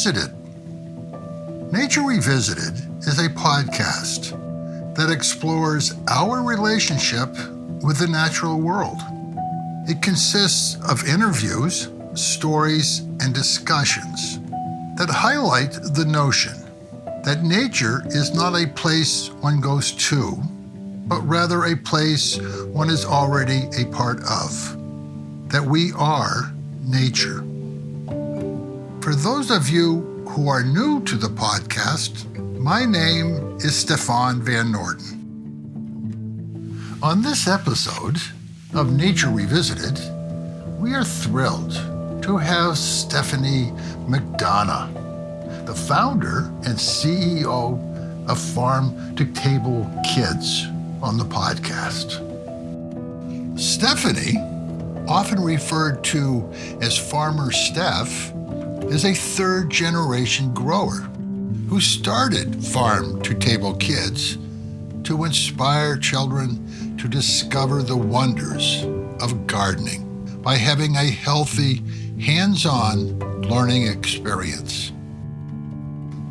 Revisited. Nature Revisited is a podcast that explores our relationship with the natural world. It consists of interviews, stories, and discussions that highlight the notion that nature is not a place one goes to, but rather a place one is already a part of, that we are nature. For those of you who are new to the podcast, my name is Stefan Van Norden. On this episode of Nature Revisited, we are thrilled to have Stephanie McDonough, the founder and CEO of Farm to Table Kids, on the podcast. Stephanie, often referred to as Farmer Steph, is a third-generation grower who started Farm to Table Kids to inspire children to discover the wonders of gardening by having a healthy, hands-on learning experience.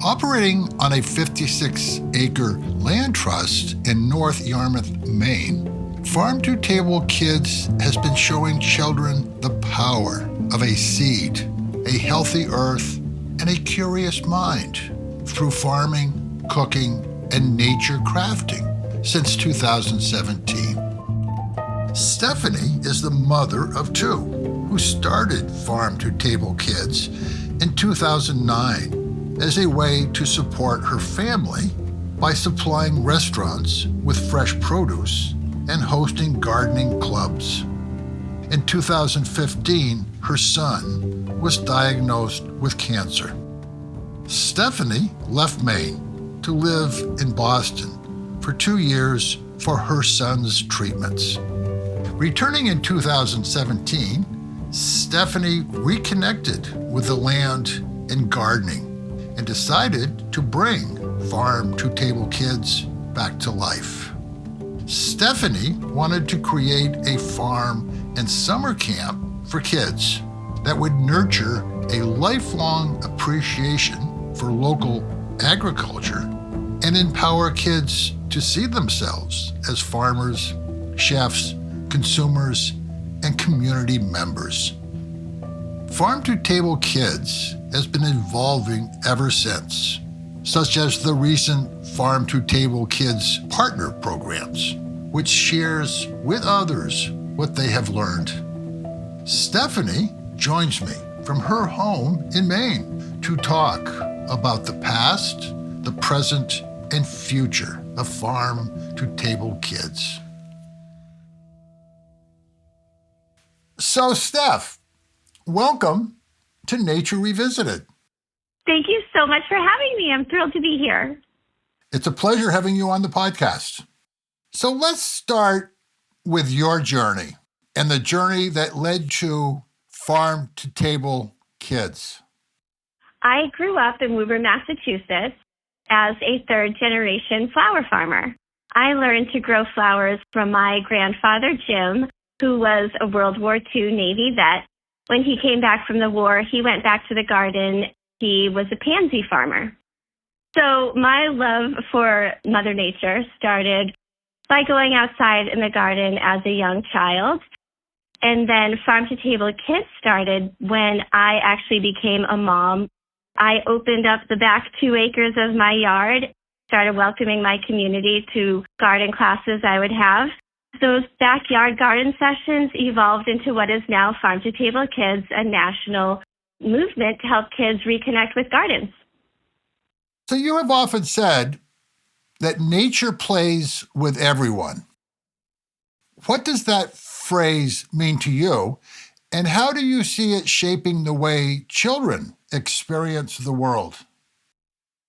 Operating on a 56-acre land trust in North Yarmouth, Maine, Farm to Table Kids has been showing children the power of a seed, a healthy earth, and a curious mind through farming, cooking, and nature crafting since 2017. Stephanie is the mother of two who started Farm to Table Kids in 2009 as a way to support her family by supplying restaurants with fresh produce and hosting gardening clubs. In 2015, her son was diagnosed with cancer. Stephanie left Maine to live in Boston for 2 years for her son's treatments. Returning in 2017, Stephanie reconnected with the land and gardening and decided to bring Farm to Table Kids back to life. Stephanie wanted to create a farm and summer camp for kids that would nurture a lifelong appreciation for local agriculture and empower kids to see themselves as farmers, chefs, consumers, and community members. Farm to Table Kids has been evolving ever since, such as the recent Farm to Table Kids partner programs, which shares with others what they have learned. Stephanie joins me from her home in Maine to talk about the past, the present, and future of Farm to Table Kids. So, Steph, welcome to Nature Revisited. Thank you so much for having me. I'm thrilled to be here. It's a pleasure having you on the podcast. So let's start with your journey and the journey that led to Farm to Table Kids. I grew up in Woburn, Massachusetts as a third-generation flower farmer. I learned to grow flowers from my grandfather, Jim, who was a World War II Navy vet. When he came back from the war, he went back to the garden. He was a pansy farmer. So my love for Mother Nature started by going outside in the garden as a young child. And then Farm to Table Kids started when I actually became a mom. I opened up the back 2 acres of my yard, started welcoming my community to garden classes I would have. Those backyard garden sessions evolved into what is now Farm to Table Kids, a national movement to help kids reconnect with gardens. So you have often said that nature plays with everyone. What does that phrase mean to you, and how do you see it shaping the way children experience the world?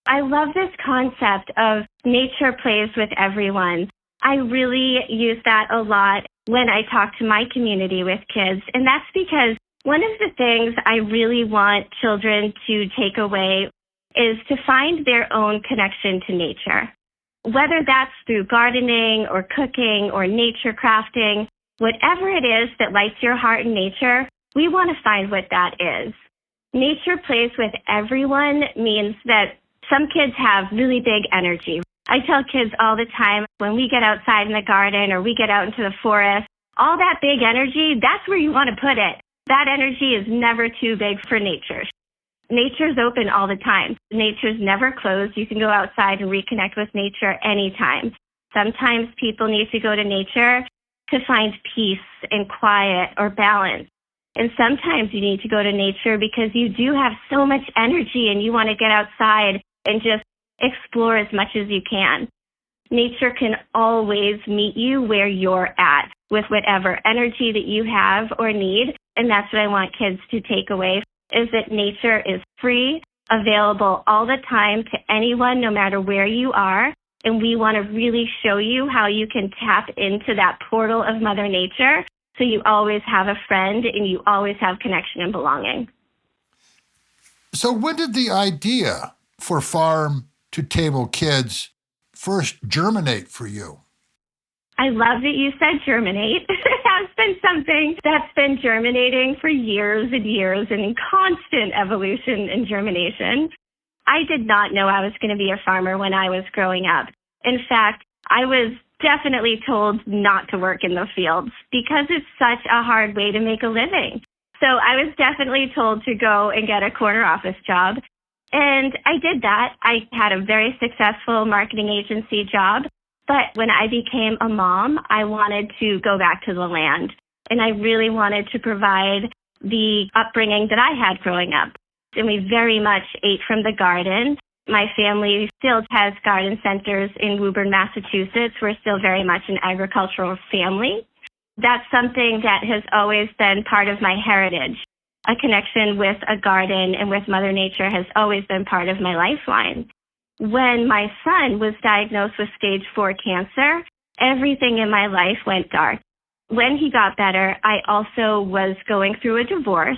I love this concept of nature plays with everyone. I really use that a lot when I talk to my community with kids, and that's because one of the things I really want children to take away is to find their own connection to nature. Whether that's through gardening or cooking or nature crafting, whatever it is that lights your heart in nature, we want to find what that is. Nature plays with everyone means that some kids have really big energy. I tell kids all the time, when we get outside in the garden or we get out into the forest, all that big energy, that's where you want to put it. That energy is never too big for nature. Nature's open all the time. Nature's never closed. You can go outside and reconnect with nature anytime. Sometimes people need to go to nature to find peace and quiet or balance. And sometimes you need to go to nature because you do have so much energy and you want to get outside and just explore as much as you can. Nature can always meet you where you're at with whatever energy that you have or need. And that's what I want kids to take away, is that nature is free, available all the time to anyone, no matter where you are. And we want to really show you how you can tap into that portal of Mother Nature so you always have a friend and you always have connection and belonging. So when did the idea for Farm to Table Kids first germinate for you? I love that you said germinate. It has been something that's been germinating for years and years and in constant evolution and germination. I did not know I was going to be a farmer when I was growing up. In fact, I was definitely told not to work in the fields because it's such a hard way to make a living. So I was definitely told to go and get a corner office job. And I did that. I had a very successful marketing agency job. But when I became a mom, I wanted to go back to the land. And I really wanted to provide the upbringing that I had growing up. And we very much ate from the garden. My family still has garden centers in Woburn, Massachusetts. We're still very much an agricultural family. That's something that has always been part of my heritage. A connection with a garden and with Mother Nature has always been part of my lifeline. When my son was diagnosed with stage 4 cancer, everything in my life went dark. When he got better, I also was going through a divorce.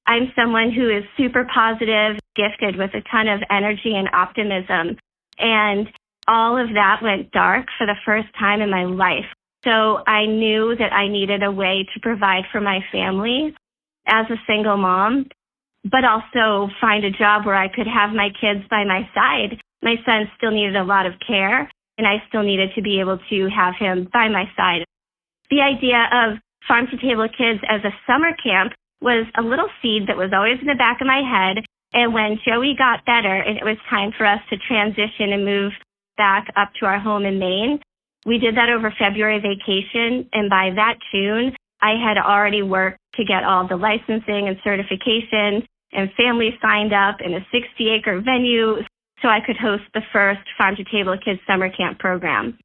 I'm someone who is super positive, gifted with a ton of energy and optimism. And all of that went dark for the first time in my life. So I knew that I needed a way to provide for my family as a single mom, but also find a job where I could have my kids by my side. My son still needed a lot of care, and I still needed to be able to have him by my side. The idea of Farm to Table Kids as a summer camp was a little seed that was always in the back of my head. And when Joey got better and it was time for us to transition and move back up to our home in Maine, we did that over February vacation. And by that June, I had already worked to get all the licensing and certification and family signed up in a 60-acre venue so I could host the first Farm to Table Kids summer camp program.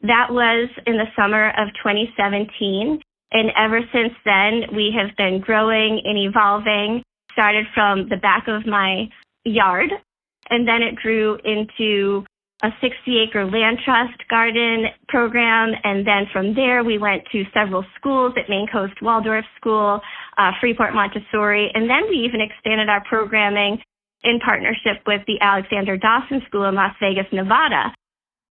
That was in the summer of 2017. And ever since then, we have been growing and evolving. Started from the back of my yard, and then it grew into a 60-acre land trust garden program. And then from there, we went to several schools at Maine Coast Waldorf School, Freeport Montessori, and then we even expanded our programming in partnership with the Alexander Dawson School in Las Vegas, Nevada,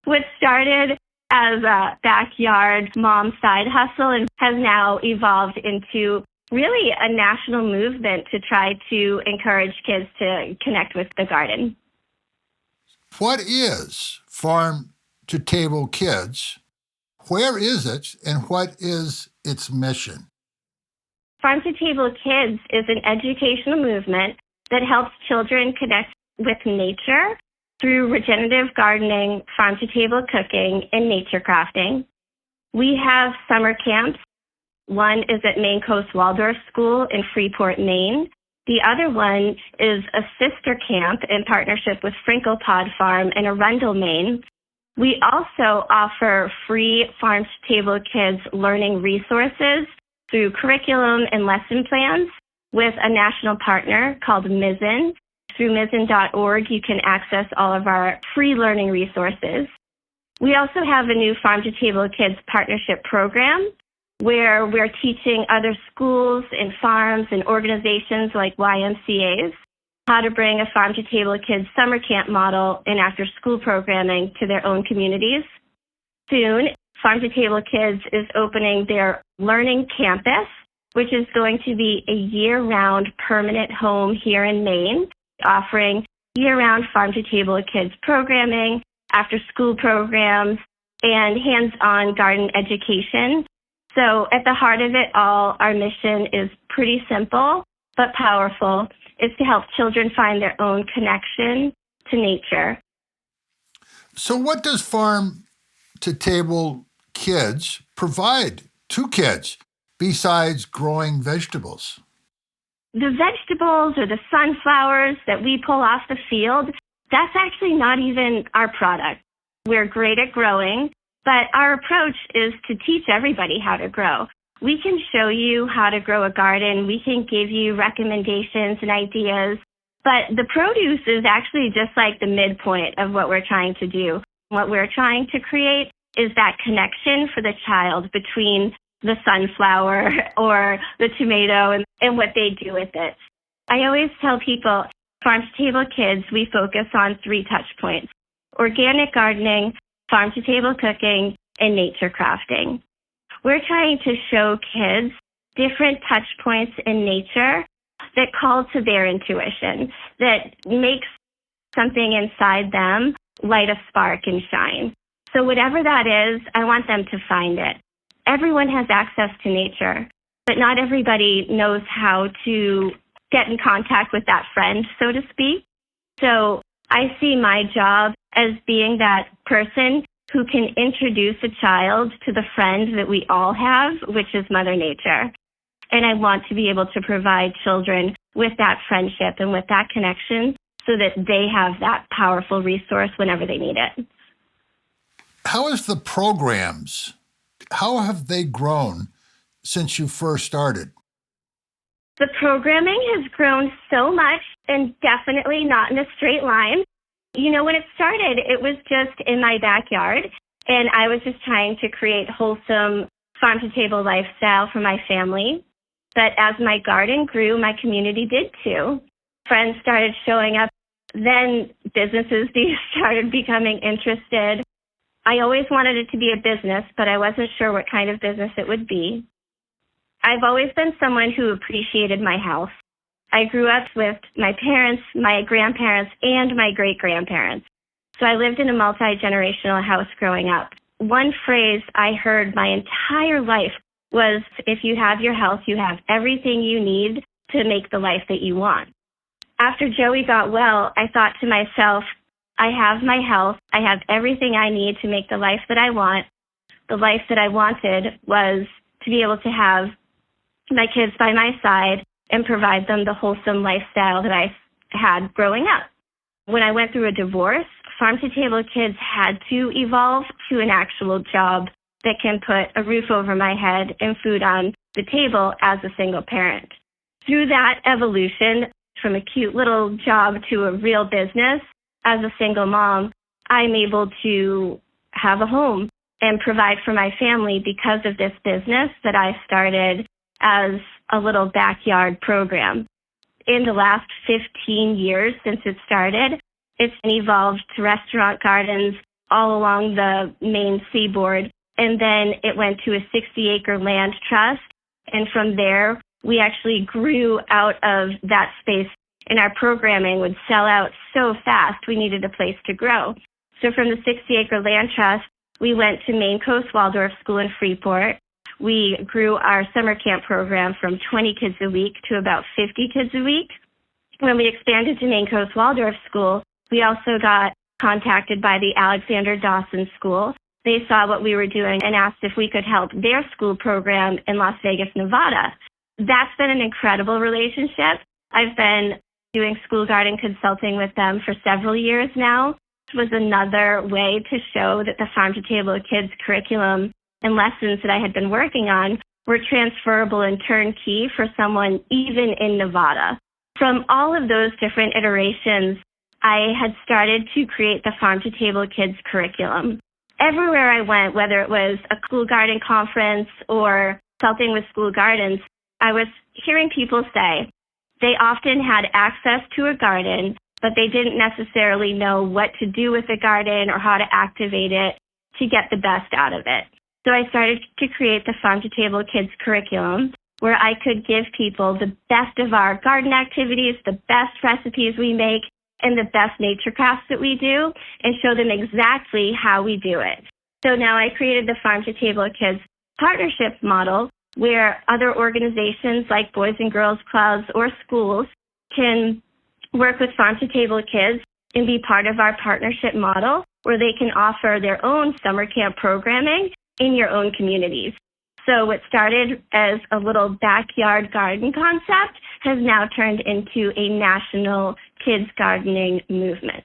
which started as a backyard mom side hustle and has now evolved into really a national movement to try to encourage kids to connect with the garden. What is Farm to Table Kids? Where is it, and what is its mission? Farm to Table Kids is an educational movement that helps children connect with nature through regenerative gardening, farm-to-table cooking, and nature crafting. We have summer camps. One is at Maine Coast Waldorf School in Freeport, Maine. The other one is a sister camp in partnership with Frinkle Pod Farm in Arundel, Maine. We also offer free farm-to-table kids learning resources through curriculum and lesson plans with a national partner called Mizzen. Through Mizzen.org, you can access all of our free learning resources. We also have a new Farm to Table Kids partnership program where we're teaching other schools and farms and organizations like YMCAs how to bring a Farm to Table Kids summer camp model and after-school programming to their own communities. Soon, Farm to Table Kids is opening their learning campus which is going to be a year-round permanent home here in Maine, offering year-round farm-to-table kids programming, after-school programs, and hands-on garden education. So at the heart of it all, our mission is pretty simple but powerful. It's to help children find their own connection to nature. So what does farm-to-table kids provide to kids besides growing vegetables? The vegetables or the sunflowers that we pull off the field, that's actually not even our product. We're great at growing, but our approach is to teach everybody how to grow. We can show you how to grow a garden. We can give you recommendations and ideas, but the produce is actually just like the midpoint of what we're trying to do. What we're trying to create is that connection for the child between the sunflower or the tomato and what they do with it. I always tell people, farm-to-table kids, we focus on 3 touch points: organic gardening, farm-to-table cooking, and nature crafting. We're trying to show kids different touch points in nature that call to their intuition, that makes something inside them light a spark and shine. So whatever that is, I want them to find it. Everyone has access to nature, but not everybody knows how to get in contact with that friend, so to speak. So I see my job as being that person who can introduce a child to the friend that we all have, which is Mother Nature. And I want to be able to provide children with that friendship and with that connection so that they have that powerful resource whenever they need it. How is the programs, how have they grown since you first started? The programming has grown so much, and definitely not in a straight line. You know, when it started, it was just in my backyard, and I was just trying to create wholesome farm-to-table lifestyle for my family. But as my garden grew, my community did too. Friends started showing up. Then businesses started becoming interested. I always wanted it to be a business, but I wasn't sure what kind of business it would be. I've always been someone who appreciated my house. I grew up with my parents, my grandparents, and my great-grandparents. So I lived in a multi-generational house growing up. One phrase I heard my entire life was, if you have your health, you have everything you need to make the life that you want. After Joey got well, I thought to myself, I have my health, I have everything I need to make the life that I want. The life that I wanted was to be able to have my kids by my side and provide them the wholesome lifestyle that I had growing up. When I went through a divorce, farm-to-table kids had to evolve to an actual job that can put a roof over my head and food on the table as a single parent. Through that evolution, from a cute little job to a real business, as a single mom, I'm able to have a home and provide for my family because of this business that I started as a little backyard program. In the last 15 years since it started, it's evolved to restaurant gardens all along the Maine seaboard, and then it went to a 60-acre land trust, and from there, we actually grew out of that space, and our programming would sell out so fast, we needed a place to grow. So from the 60-acre land trust, we went to Maine Coast Waldorf School in Freeport. We grew our summer camp program from 20 kids a week to about 50 kids a week. When we expanded to Maine Coast Waldorf School, we also got contacted by the Alexander Dawson School. They saw what we were doing and asked if we could help their school program in Las Vegas, Nevada. That's been an incredible relationship. I've been doing school garden consulting with them for several years now. It was another way to show that the farm-to-table kids curriculum and lessons that I had been working on were transferable and turnkey for someone even in Nevada. From all of those different iterations, I had started to create the farm-to-table kids curriculum. Everywhere I went, whether it was a school garden conference or consulting with school gardens, I was hearing people say they often had access to a garden, but they didn't necessarily know what to do with the garden or how to activate it to get the best out of it. So I started to create the Farm to Table Kids curriculum. where I could give people the best of our garden activities, the best recipes we make, and the best nature crafts that we do, and show them exactly how we do it. So now I created the Farm to Table Kids partnership model, where other organizations like Boys and Girls Clubs or schools can work with Farm to Table Kids and be part of our partnership model, where they can offer their own summer camp programming in your own communities. So what started as a little backyard garden concept has now turned into a national kids gardening movement.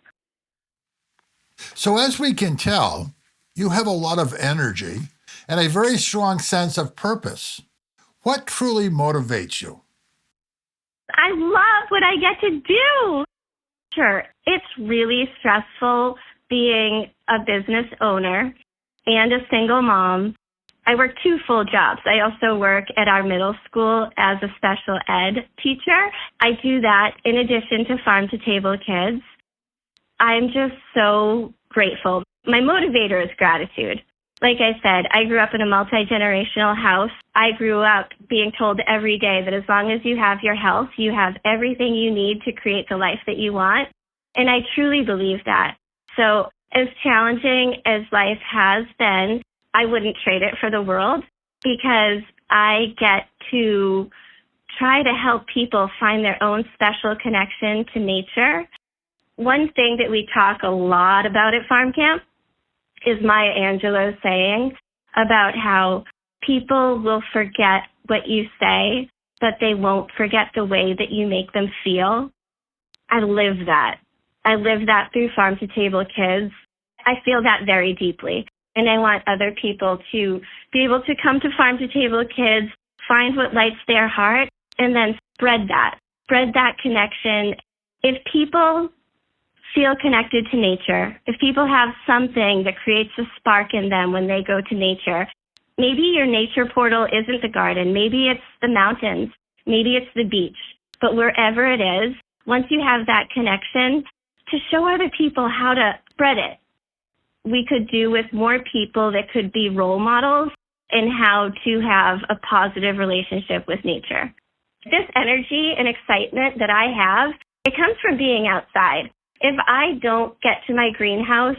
So as we can tell, you have a lot of energy and a very strong sense of purpose. What truly motivates you? I love what I get to do. Sure, it's really stressful being a business owner and a single mom. I work 2 full jobs. I also work at our middle school as a special ed teacher. I do that in addition to Farm to Table Kids. I'm just so grateful. My motivator is gratitude. Like I said, I grew up in a multi-generational house. I grew up being told every day that as long as you have your health, you have everything you need to create the life that you want. And I truly believe that. So as challenging as life has been, I wouldn't trade it for the world, because I get to try to help people find their own special connection to nature. One thing that we talk a lot about at Farm Camp is Maya Angelou's saying about how people will forget what you say, but they won't forget the way that you make them feel. I live that. I live that through Farm to Table Kids. I feel that very deeply. And I want other people to be able to come to Farm to Table Kids, find what lights their heart, and then spread that connection. If people feel connected to nature, if people have something that creates a spark in them when they go to nature, maybe your nature portal isn't the garden, maybe it's the mountains, maybe it's the beach, but wherever it is, once you have that connection, to show other people how to spread it. We could do with more people that could be role models in how to have a positive relationship with nature. This energy and excitement that I have, it comes from being outside. If I don't get to my greenhouse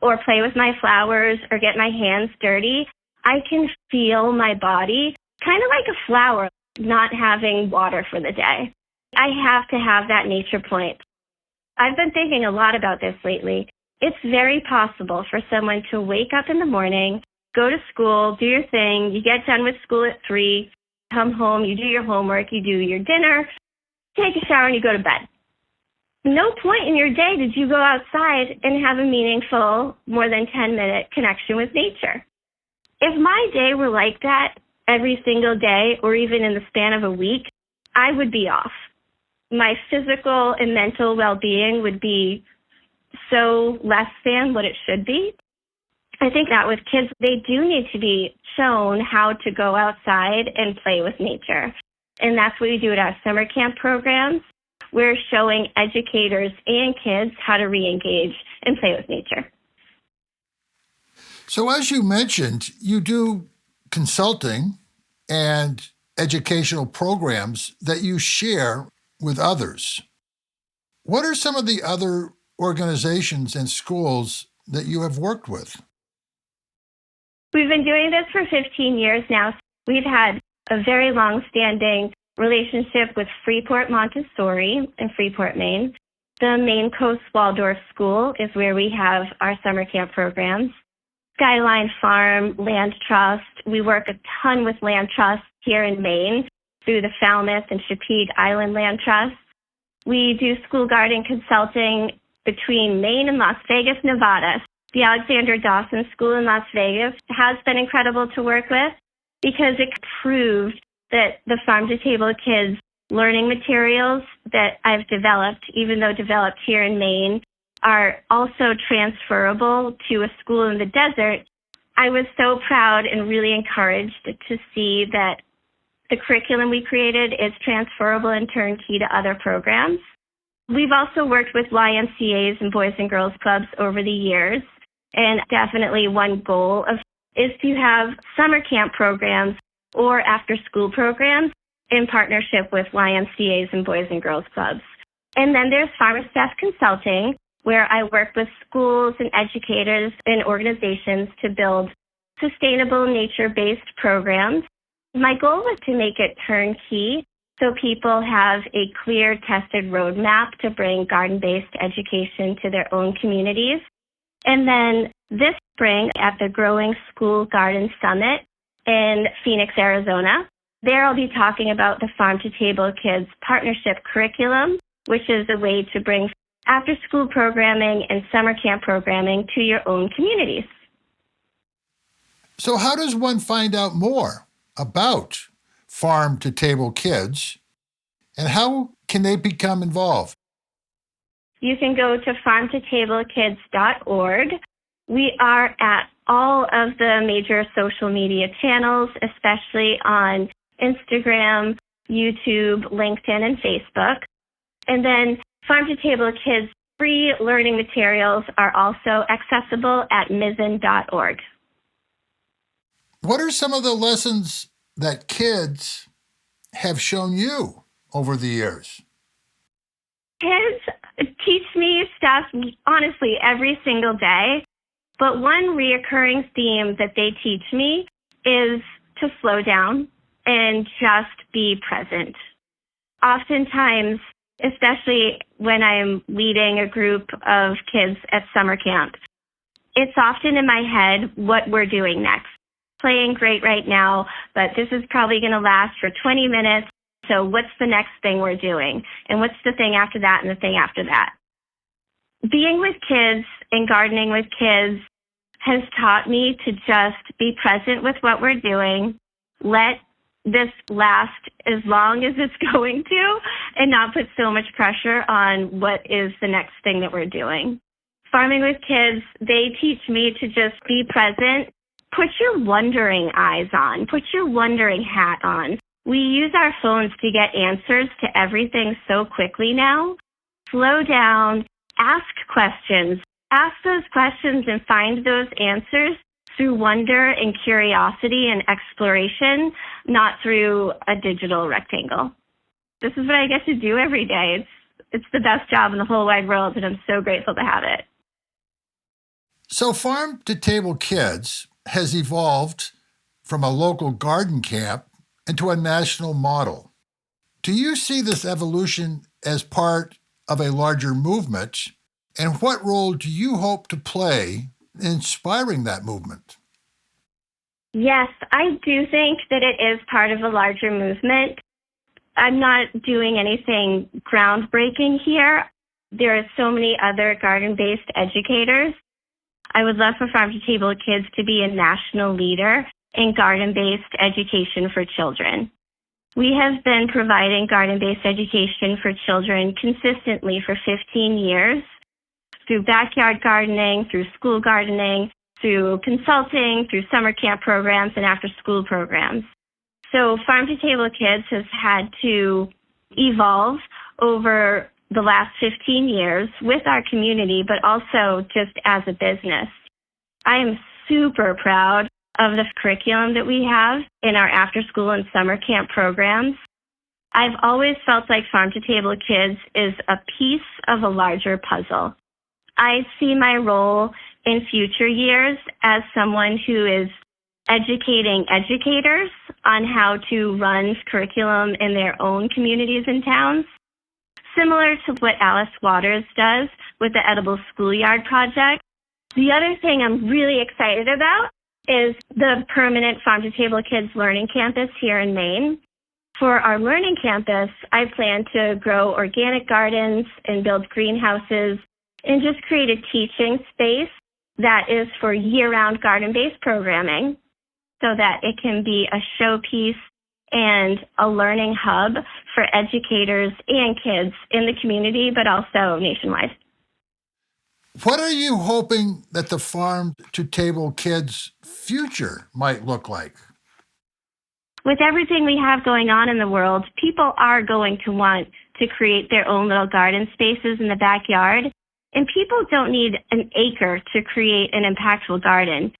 or play with my flowers or get my hands dirty, I can feel my body kind of like a flower not having water for the day. I have to have that nature point. I've been thinking a lot about this lately. It's very possible for someone to wake up in the morning, go to school, do your thing, you get done with school at 3, come home, you do your homework, you do your dinner, take a shower, and you go to bed. No point in your day did you go outside and have a meaningful, more than 10-minute connection with nature. If my day were like that every single day, or even in the span of a week, I would be off. My physical and mental well-being would be so less than what it should be. I think that with kids, they do need to be shown how to go outside and play with nature. And that's what we do at our summer camp programs. We're showing educators and kids how to re-engage and play with nature. So as you mentioned, you do consulting and educational programs that you share with others. What are some of the other organizations and schools that you have worked with? We've been doing this for 15 years now. We've had a very long-standing relationship with Freeport Montessori in Freeport, Maine. The Maine Coast Waldorf School is where we have our summer camp programs. Skyline Farm, Land Trust. We work a ton with Land Trust here in Maine through the Falmouth and Chesapeake Island Land Trust. We do school garden consulting between Maine and Las Vegas, Nevada. The Alexander Dawson School in Las Vegas has been incredible to work with because it proved that the Farm to Table Kids learning materials that I've developed, even though developed here in Maine, are also transferable to a school in the desert. I was so proud and really encouraged to see that the curriculum we created is transferable and turnkey to other programs. We've also worked with YMCAs and Boys and Girls Clubs over the years, and definitely one goal is to have summer camp programs or after school programs in partnership with YMCAs and Boys and Girls Clubs. And then there's Farmer Steph Consulting, where I work with schools and educators and organizations to build sustainable nature-based programs. My goal was to make it turnkey so people have a clear, tested roadmap to bring garden-based education to their own communities. And then this spring at the Growing School Garden Summit in Phoenix, Arizona, there I'll be talking about the Farm to Table Kids Partnership Curriculum, which is a way to bring after-school programming and summer camp programming to your own communities. So how does one find out more about Farm to Table Kids, and how can they become involved? You can go to farmtotablekids.org. We are at all of the major social media channels, especially on Instagram, YouTube, LinkedIn, and Facebook. And then Farm to Table Kids free learning materials are also accessible at mizzen.org. What are some of the lessons that kids have shown you over the years? Kids teach me stuff, honestly, every single day. But one reoccurring theme that they teach me is to slow down and just be present. Oftentimes, especially when I'm leading a group of kids at summer camp, it's often in my head what we're doing next. Playing great right now, but this is probably going to last for 20 minutes. So what's the next thing we're doing? And what's the thing after that and the thing after that? Being with kids and gardening with kids has taught me to just be present with what we're doing, let this last as long as it's going to, and not put so much pressure on what is the next thing that we're doing. Farming with kids, they teach me to just be present. Put your wondering eyes on. Put your wondering hat on. We use our phones to get answers to everything so quickly now. Slow down. Ask questions. Ask those questions and find those answers through wonder and curiosity and exploration, not through a digital rectangle. This is what I get to do every day. It's the best job in the whole wide world, and I'm so grateful to have it. So Farm to Table Kids has evolved from a local garden camp into a national model. Do you see this evolution as part of a larger movement? And what role do you hope to play in inspiring that movement? Yes, I do think that it is part of a larger movement. I'm not doing anything groundbreaking here. There are so many other garden-based educators. I would love for Farm to Table Kids to be a national leader in garden-based education for children. We have been providing garden-based education for children consistently for 15 years through backyard gardening, through school gardening, through consulting, through summer camp programs, and after-school programs. So Farm to Table Kids has had to evolve over the last 15 years with our community, but also just as a business. I am super proud of the curriculum that we have in our after-school and summer camp programs. I've always felt like Farm to Table Kids is a piece of a larger puzzle. I see my role in future years as someone who is educating educators on how to run curriculum in their own communities and towns, similar to what Alice Waters does with the Edible Schoolyard Project. The other thing I'm really excited about is the permanent Farm to Table Kids Learning Campus here in Maine. For our learning campus, I plan to grow organic gardens and build greenhouses and just create a teaching space that is for year-round garden-based programming so that it can be a showpiece and a learning hub for educators and kids in the community, but also nationwide. What are you hoping that the Farm to Table Kids' future might look like? With everything we have going on in the world, people are going to want to create their own little garden spaces in the backyard. And people don't need an acre to create an impactful garden.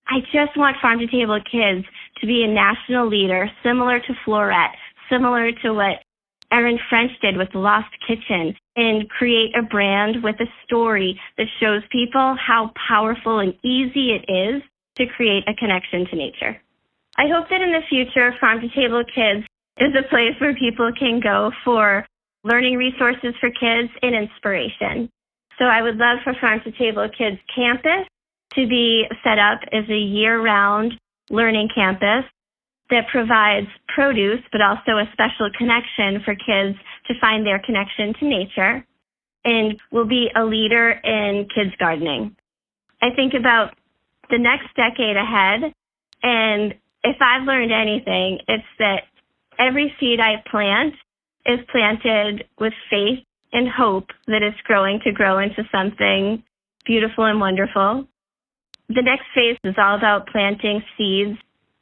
I just want Farm to Table Kids to be a national leader, similar to Florette, similar to what Erin French did with The Lost Kitchen, and create a brand with a story that shows people how powerful and easy it is to create a connection to nature. I hope that in the future, Farm to Table Kids is a place where people can go for learning resources for kids and inspiration. So I would love for Farm to Table Kids campus to be set up as a year-round learning campus that provides produce, but also a special connection for kids to find their connection to nature, and will be a leader in kids gardening. I think about the next decade ahead, and if I've learned anything, it's that every seed I plant is planted with faith and hope that it's growing to grow into something beautiful and wonderful. The next phase is all about planting seeds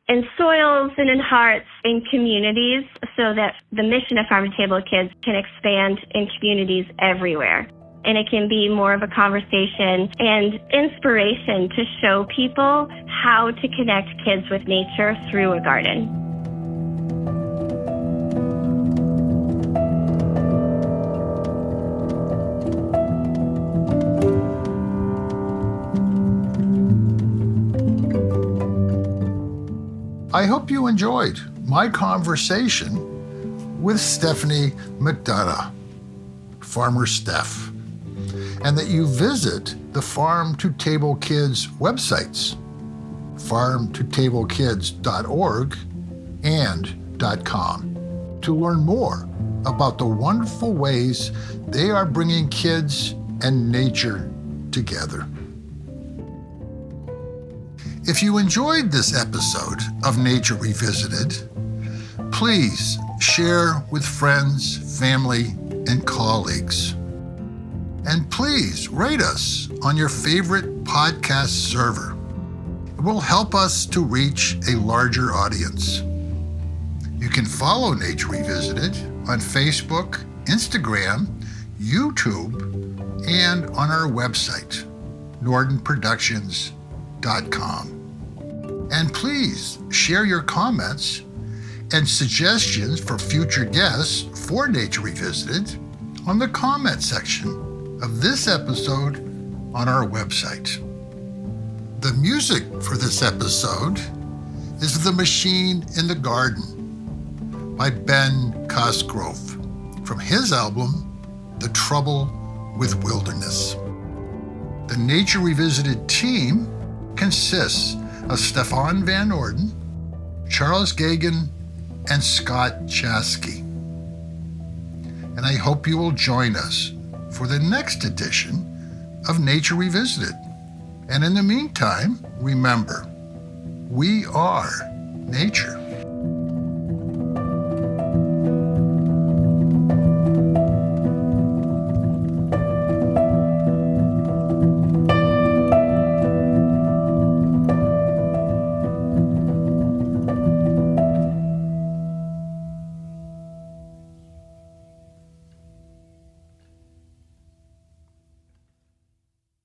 in soils and in hearts in communities so that the mission of Farm to Table Kids can expand in communities everywhere. And it can be more of a conversation and inspiration to show people how to connect kids with nature through a garden. I hope you enjoyed my conversation with Stephanie McDonough, Farmer Steph, and that you visit the Farm to Table Kids websites, farmtotablekids.org and .com, to learn more about the wonderful ways they are bringing kids and nature together. If you enjoyed this episode of Nature Revisited, please share with friends, family, and colleagues. And please rate us on your favorite podcast server. It will help us to reach a larger audience. You can follow Nature Revisited on Facebook, Instagram, YouTube, and on our website, nordenproductions.com. And please share your comments and suggestions for future guests for Nature Revisited on the comment section of this episode on our website. The music for this episode is The Machine in the Garden by Ben Cosgrove from his album, The Trouble with Wilderness. The Nature Revisited team consists of Stefan Van Orden, Charles Gagan, and Scott Chasky. And I hope you will join us for the next edition of Nature Revisited. And in the meantime, remember, we are nature.